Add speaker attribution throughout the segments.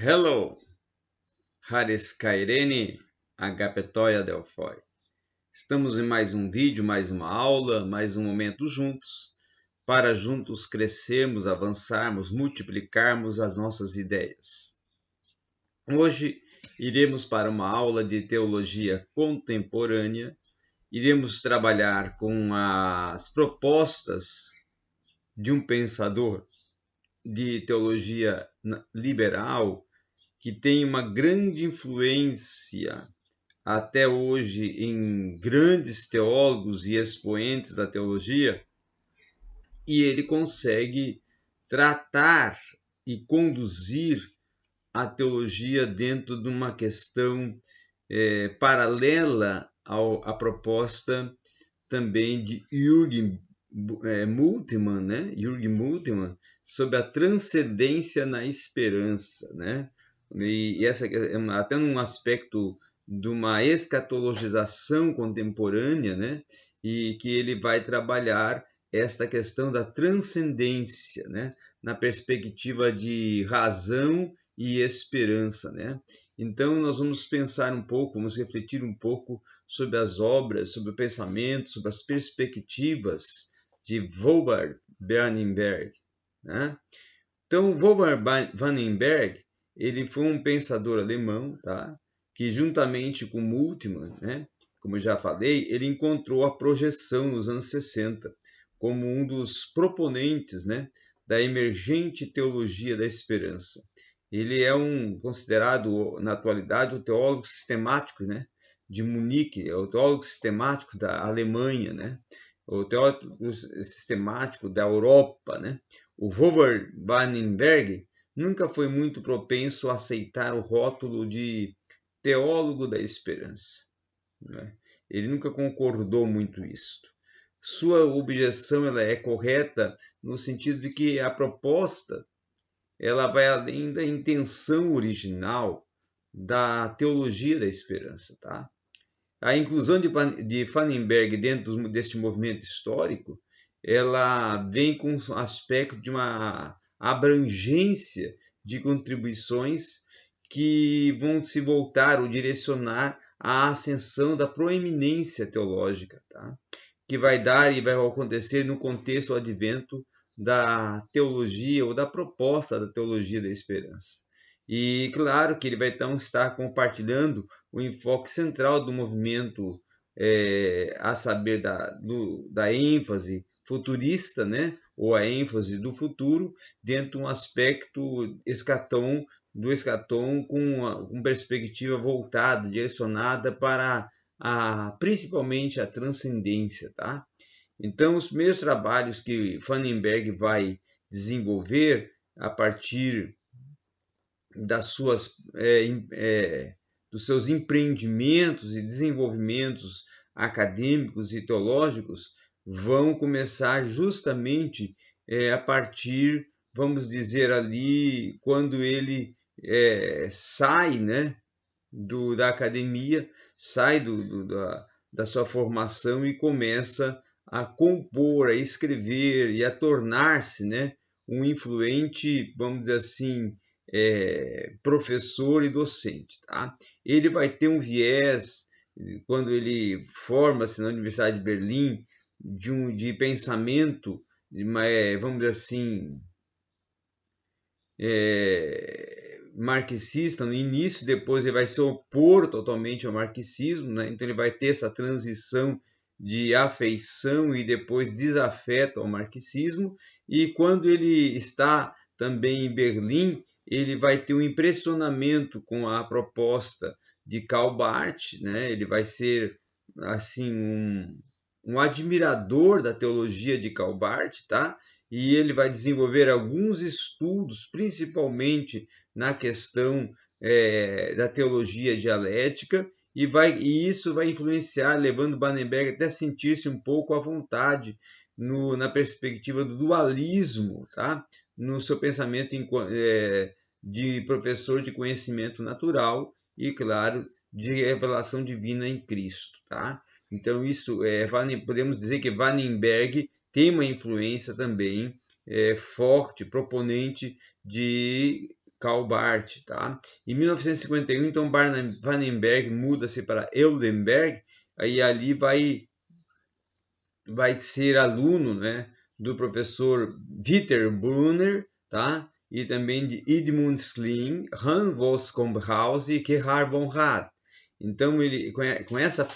Speaker 1: Hello, Haris Kairene, Agapetoia Delphoi. Estamos em mais um vídeo, mais uma aula, mais um momento juntos, para juntos crescermos, avançarmos, multiplicarmos as nossas ideias. Hoje iremos para uma aula de teologia contemporânea, iremos trabalhar com as propostas de um pensador de teologia liberal que tem uma grande influência até hoje em grandes teólogos e expoentes da teologia, e ele consegue tratar e conduzir a teologia dentro de uma questão paralela à proposta também de Jürgen Moltmann, né? Jürgen Moltmann, sobre a transcendência na esperança, né? E essa até num aspecto de uma escatologização contemporânea, né? E que ele vai trabalhar esta questão da transcendência, né? Na perspectiva de razão e esperança, né? Então nós vamos pensar um pouco, vamos refletir um pouco sobre as obras, sobre o pensamento, sobre as perspectivas de Wolfgang Vandenberg, né? Então Wolfgang Vandenberg, ele foi um pensador alemão, tá? Que juntamente com Moltmann, né? Como eu já falei, ele encontrou a projeção nos anos 60 como um dos proponentes, né? Da emergente teologia da esperança. Ele é considerado na atualidade o teólogo sistemático, né? De Munique, é o teólogo sistemático da Alemanha, né? O teólogo sistemático da Europa, né? O Wolfgang Vandenberg nunca foi muito propenso a aceitar o rótulo de teólogo da esperança, né? Ele nunca concordou muito isso. Sua objeção ela é correta no sentido de que a proposta ela vai além da intenção original da teologia da esperança, tá? A inclusão de Vandenberg dentro deste movimento histórico, ela vem com um aspecto de uma abrangência de contribuições que vão se voltar ou direcionar à ascensão da proeminência teológica, tá? Que vai dar e vai acontecer no contexto do advento da teologia ou da proposta da teologia da esperança. E claro que ele vai então estar compartilhando o enfoque central do movimento, a saber da ênfase futurista, né? Ou a ênfase do futuro, dentro de um aspecto do escatom com perspectiva voltada, direcionada para principalmente a transcendência, tá? Então, os primeiros trabalhos que Vandenberg vai desenvolver a partir dos seus empreendimentos e desenvolvimentos acadêmicos e teológicos vão começar justamente a partir, vamos dizer ali, quando ele sai, né, da academia, sai da sua formação e começa a compor, a escrever e a tornar-se, né, um influente, vamos dizer assim, professor e docente, tá? Ele vai ter um viés, quando ele forma-se na Universidade de Berlim, de pensamento, vamos dizer assim, marxista no início, depois ele vai se opor totalmente ao marxismo, né? Então ele vai ter essa transição de afeição e depois desafeto ao marxismo, e quando ele está também em Berlim, ele vai ter um impressionamento com a proposta de Karl Barth, né? Ele vai ser assim um admirador da teologia de Karl Barth, tá? E ele vai desenvolver alguns estudos, principalmente na questão da teologia dialética, e isso vai influenciar, levando Vandenberg até sentir-se um pouco à vontade na perspectiva do dualismo, tá? No seu pensamento de professor de conhecimento natural e, claro, de revelação divina em Cristo, tá? Então, podemos dizer que Vandenberg tem uma influência também forte, proponente de Calbart, tá? Em 1951, então, Vandenberg muda-se para Oldenburg, aí ali vai ser aluno, né, do professor Victor Brunner, tá? E também de Edmund Schling, Hans Voskomhaus e Gerhard von Rath. Então, ele, com essa,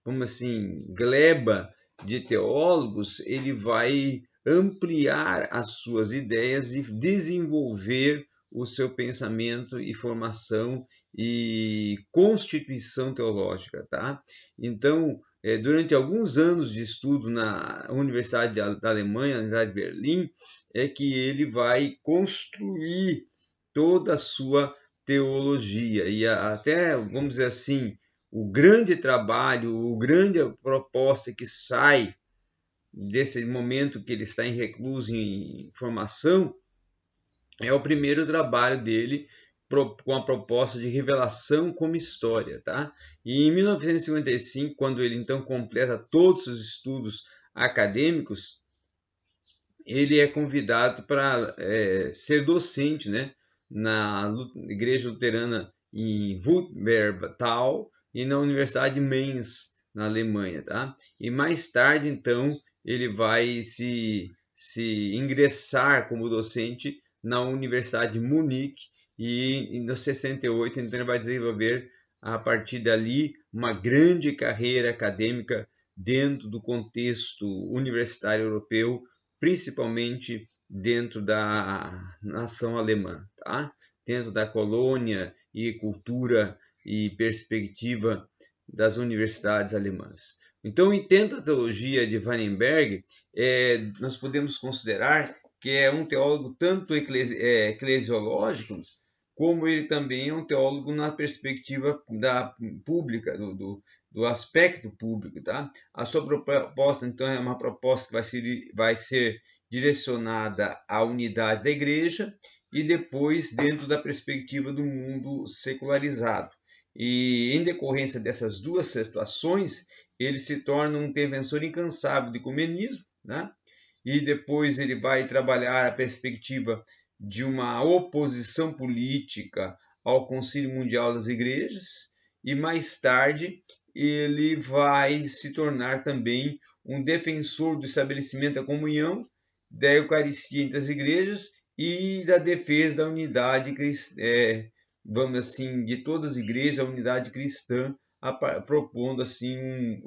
Speaker 1: vamos assim, gleba de teólogos, ele vai ampliar as suas ideias e desenvolver o seu pensamento e formação e constituição teológica, tá? Então, durante alguns anos de estudo na Universidade da Alemanha, na Universidade de Berlim, é que ele vai construir toda a sua teologia e até, vamos dizer assim, o grande trabalho, a grande proposta que sai desse momento que ele está em recluso, em formação, é o primeiro trabalho dele com a proposta de revelação como história, tá? E em 1955, quando ele então completa todos os estudos acadêmicos, ele é convidado para ser docente, né, na Igreja Luterana em Wuppertal e na Universidade de Mainz, na Alemanha, tá? E mais tarde, então, ele vai se ingressar como docente na Universidade de Munique e em 68, então, ele vai desenvolver a partir dali uma grande carreira acadêmica dentro do contexto universitário europeu, principalmente dentro da nação alemã, tá? Dentro da colônia e cultura e perspectiva das universidades alemãs. Então, entendo a teologia de Vandenberg, nós podemos considerar que é um teólogo tanto eclesiológico, como ele também é um teólogo na perspectiva pública, do aspecto público, tá? A sua proposta, então, é uma proposta que vai ser direcionada à unidade da igreja e depois dentro da perspectiva do mundo secularizado. E em decorrência dessas duas situações, ele se torna um defensor incansável do ecumenismo, né? E depois ele vai trabalhar a perspectiva de uma oposição política ao Concílio Mundial das Igrejas, e mais tarde ele vai se tornar também um defensor do estabelecimento da comunhão, da Eucaristia entre as igrejas e da defesa da unidade, vamos assim, de todas as igrejas, a unidade cristã, propondo assim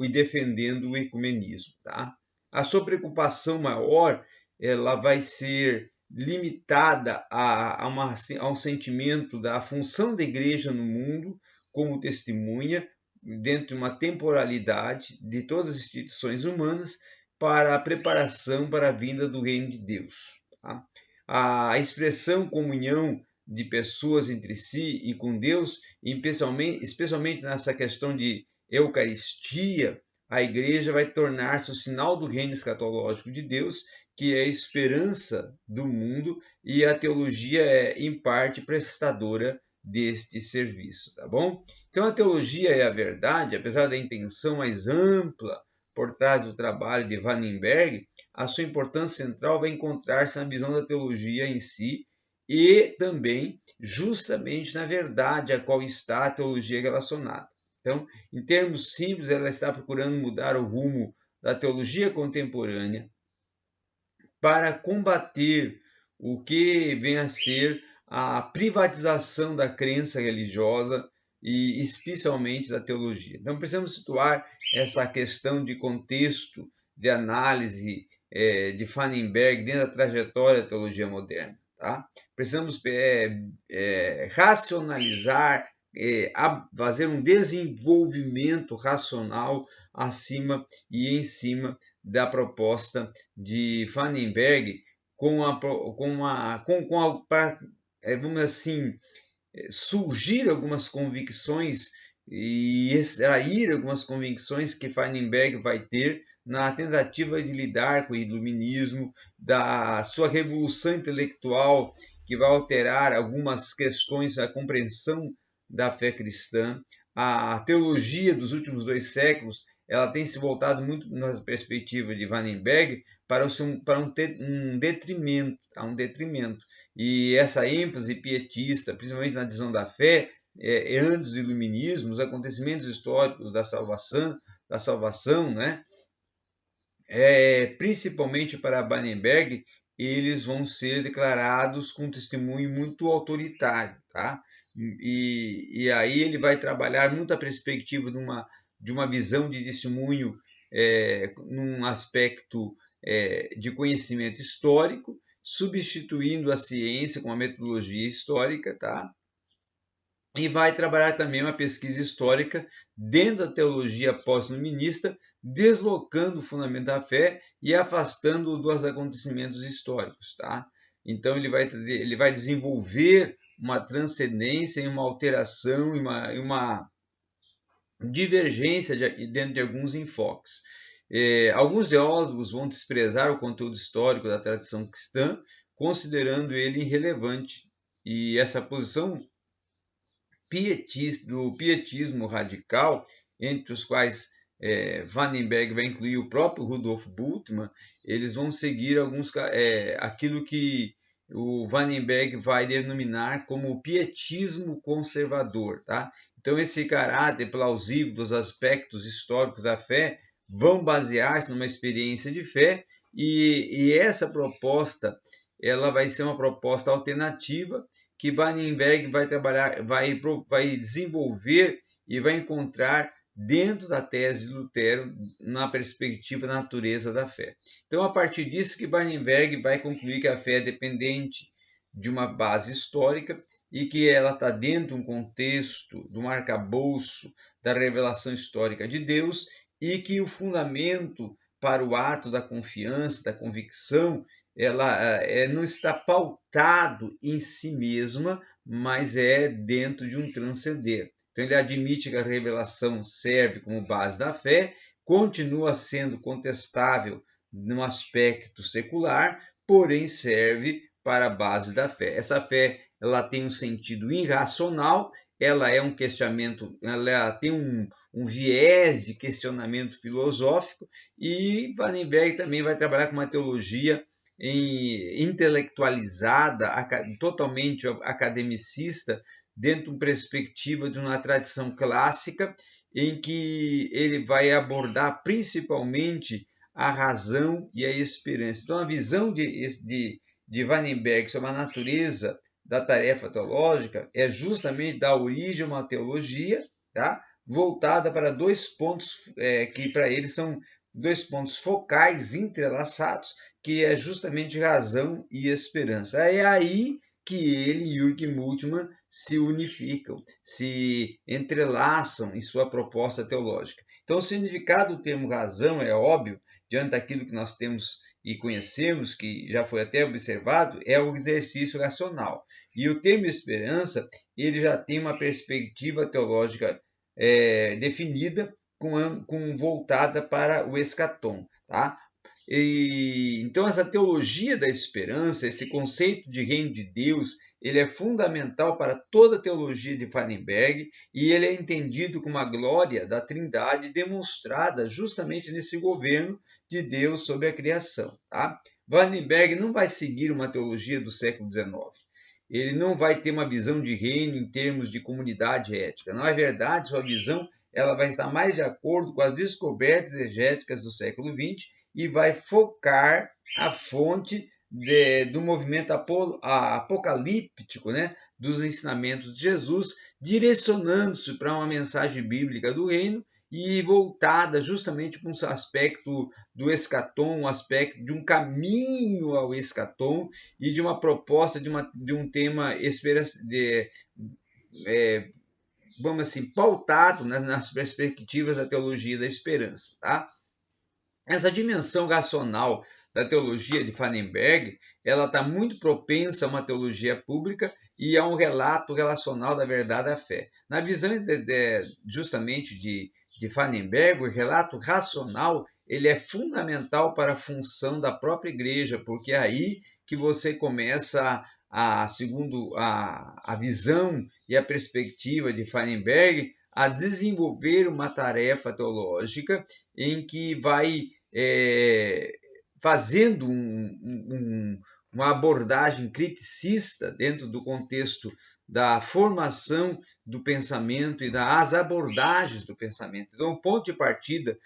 Speaker 1: e defendendo o ecumenismo, tá? A sua preocupação maior, ela vai ser limitada a um sentimento da função da igreja no mundo como testemunha dentro de uma temporalidade de todas as instituições humanas para a preparação para a vinda do reino de Deus, tá? A expressão comunhão de pessoas entre si e com Deus, especialmente nessa questão de Eucaristia, a igreja vai tornar-se o sinal do reino escatológico de Deus, que é a esperança do mundo, e a teologia é, em parte, prestadora deste serviço, tá bom? Então, a teologia é a verdade, apesar da intenção mais ampla por trás do trabalho de Vandenberg, a sua importância central vai encontrar-se na visão da teologia em si e também justamente na verdade a qual está a teologia relacionada. Então, em termos simples, ela está procurando mudar o rumo da teologia contemporânea para combater o que vem a ser a privatização da crença religiosa e especialmente da teologia. Então, precisamos situar essa questão de contexto, de análise de Vandenberg dentro da trajetória da teologia moderna, tá? Precisamos racionalizar, fazer um desenvolvimento racional acima e em cima da proposta de Vandenberg vamos assim, surgir algumas convicções e extrair algumas convicções que Vandenberg vai ter na tentativa de lidar com o iluminismo, da sua revolução intelectual que vai alterar algumas questões da compreensão da fé cristã. A teologia dos últimos 2 séculos ela tem se voltado muito na perspectiva de Vandenberg para um detrimento, um detrimento. E essa ênfase pietista, principalmente na visão da fé, antes do iluminismo, os acontecimentos históricos da salvação, né? Principalmente para Vandenberg, eles vão ser declarados com um testemunho muito autoritário, tá? E aí ele vai trabalhar muito a perspectiva de uma visão de testemunho num aspecto de conhecimento histórico, substituindo a ciência com a metodologia histórica, tá? E vai trabalhar também uma pesquisa histórica dentro da teologia pós-iluminista, deslocando o fundamento da fé e afastando-o dos acontecimentos históricos, tá? Então ele vai desenvolver uma transcendência e uma alteração e uma divergência dentro de alguns enfoques. Alguns teólogos vão desprezar o conteúdo histórico da tradição cristã, considerando ele irrelevante. E essa posição do pietismo radical, entre os quais Vandenberg vai incluir o próprio Rudolf Bultmann, eles vão seguir aquilo que o Vandenberg vai denominar como pietismo conservador, tá? Então esse caráter plausível dos aspectos históricos da fé vão basear-se numa experiência de fé e essa proposta ela vai ser uma proposta alternativa que Vandenberg vai trabalhar, vai desenvolver e vai encontrar dentro da tese de Lutero na perspectiva da natureza da fé. Então, a partir disso que Vandenberg vai concluir que a fé é dependente de uma base histórica e que ela está dentro de um contexto, do arcabouço da revelação histórica de Deus e que o fundamento para o ato da confiança, da convicção, ela não está pautado em si mesma, mas é dentro de um transcender. Então ele admite que a revelação serve como base da fé, continua sendo contestável no aspecto secular, porém serve para a base da fé. Essa fé ela tem um sentido irracional, ela é um questionamento, ela tem um viés de questionamento filosófico, e Vandenberg também vai trabalhar com uma teologia intelectualizada, totalmente academicista, dentro de uma perspectiva de uma tradição clássica, em que ele vai abordar principalmente a razão e a esperança. Então, a visão de Vandenberg sobre a natureza da tarefa teológica é justamente dar origem a uma teologia, tá? Voltada para dois pontos que para ele são dois pontos focais entrelaçados, que é justamente razão e esperança. É aí que ele e Jürgen Moltmann se unificam, se entrelaçam em sua proposta teológica. Então, o significado do termo razão é óbvio, diante daquilo que nós temos e conhecemos, que já foi até observado, é o exercício racional. E o termo esperança, ele já tem uma perspectiva teológica definida, com voltada para o escatom, tá? Então essa teologia da esperança, esse conceito de reino de Deus, ele é fundamental para toda a teologia de Vandenberg e ele é entendido como a glória da Trindade demonstrada justamente nesse governo de Deus sobre a criação, tá? Vandenberg não vai seguir uma teologia do século XIX. Ele não vai ter uma visão de reino em termos de comunidade ética. Não é verdade, sua visão ela vai estar mais de acordo com as descobertas exegéticas do século XX e vai focar a fonte do movimento apocalíptico, né, dos ensinamentos de Jesus, direcionando-se para uma mensagem bíblica do reino e voltada justamente para um aspecto do escatom, um aspecto de um caminho ao escatom e de uma proposta de um tema vamos assim, pautado nas perspectivas da teologia da esperança, tá? Essa dimensão racional da teologia de Vandenberg, ela está muito propensa a uma teologia pública e a um relato relacional da verdade da fé. Na visão justamente de Vandenberg, o relato racional ele é fundamental para a função da própria igreja, porque é aí que você começa segundo a visão e a perspectiva de Vandenberg, a desenvolver uma tarefa teológica em que vai fazendo uma abordagem criticista dentro do contexto da formação do pensamento e das abordagens do pensamento. Então, o ponto de partida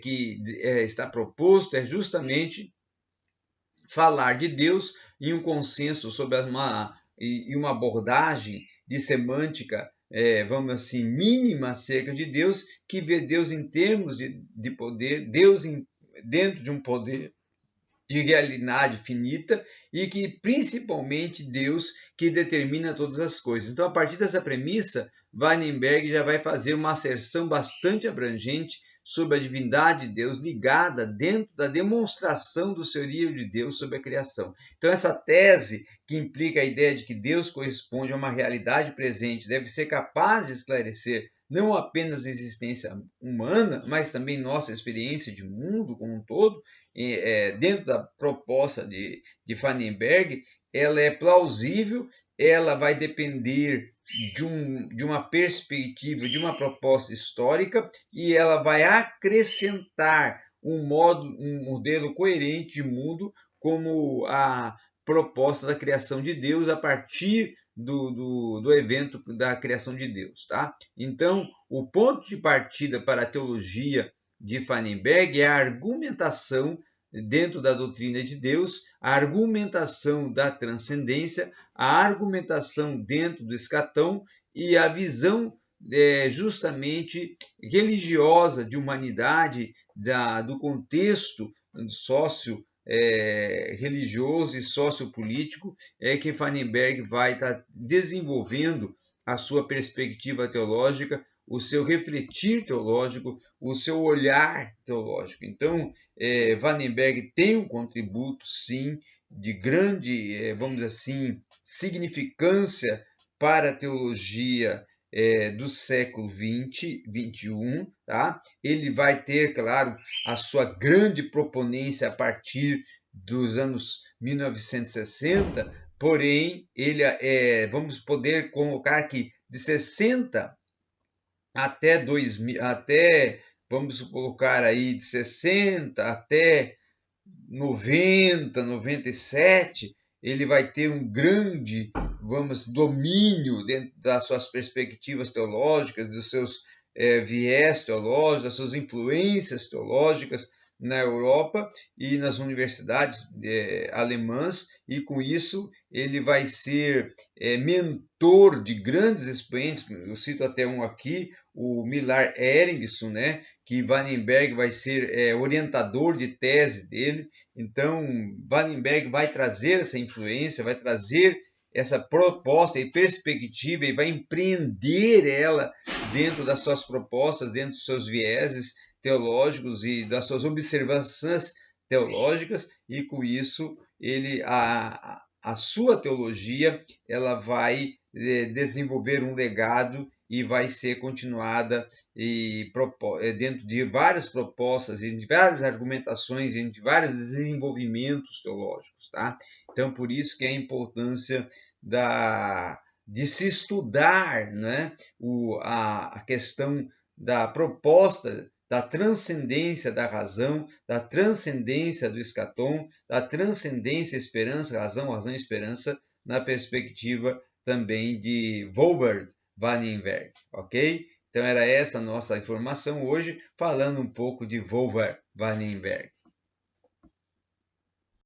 Speaker 1: que está proposto é justamente falar de Deus em um consenso sobre uma abordagem de semântica, vamos assim, mínima acerca de Deus, que vê Deus em termos de poder, Deus dentro de um poder de realidade finita e que principalmente Deus que determina todas as coisas. Então, a partir dessa premissa, Weinberg já vai fazer uma asserção bastante abrangente sobre a divindade de Deus ligada dentro da demonstração do senhorio de Deus sobre a criação. Então, essa tese que implica a ideia de que Deus corresponde a uma realidade presente deve ser capaz de esclarecer não apenas a existência humana, mas também nossa experiência de mundo como um todo, dentro da proposta de Weinberg, ela é plausível, ela vai depender de uma perspectiva, de uma proposta histórica, e ela vai acrescentar um modelo coerente de mundo como a proposta da criação de Deus a partir do evento da criação de Deus, tá? Então, o ponto de partida para a teologia de Weinberg é a argumentação dentro da doutrina de Deus, a argumentação da transcendência, a argumentação dentro do escatão e a visão justamente religiosa de humanidade do contexto religioso e sociopolítico que Weinberg vai estar desenvolvendo a sua perspectiva teológica, o seu refletir teológico, o seu olhar teológico. Então, Weinberg tem um contributo, sim, de grande, vamos dizer assim, significância para a teologia do século XX, XXI, tá? Ele vai ter, claro, a sua grande proponência a partir dos anos 1960, porém, ele vamos poder colocar que de 60 até 2000, vamos colocar aí de 60 até 90, 97, ele vai ter um grande, domínio dentro das suas perspectivas teológicas, dos seus viés teológicos, das suas influências teológicas na Europa e nas universidades alemãs, e com isso ele vai ser mentor de grandes expoentes. Eu cito até um aqui, o Millard Erickson, né, que Weinberg vai ser orientador de tese dele. Então, Weinberg vai trazer essa influência, vai trazer essa proposta e perspectiva e vai empreender ela dentro das suas propostas, dentro dos seus vieses teológicos e das suas observações teológicas, e com isso a sua teologia ela vai desenvolver um legado e vai ser continuada dentro de várias propostas, de várias argumentações, de vários desenvolvimentos teológicos, tá? Então, por isso que é a importância de se estudar, né, a questão da proposta da transcendência da razão, da transcendência do escatom, da transcendência esperança, razão e esperança, na perspectiva também de Wolfgang Weinberg, ok? Então era essa a nossa informação hoje, falando um pouco de Wolfgang Weinberg.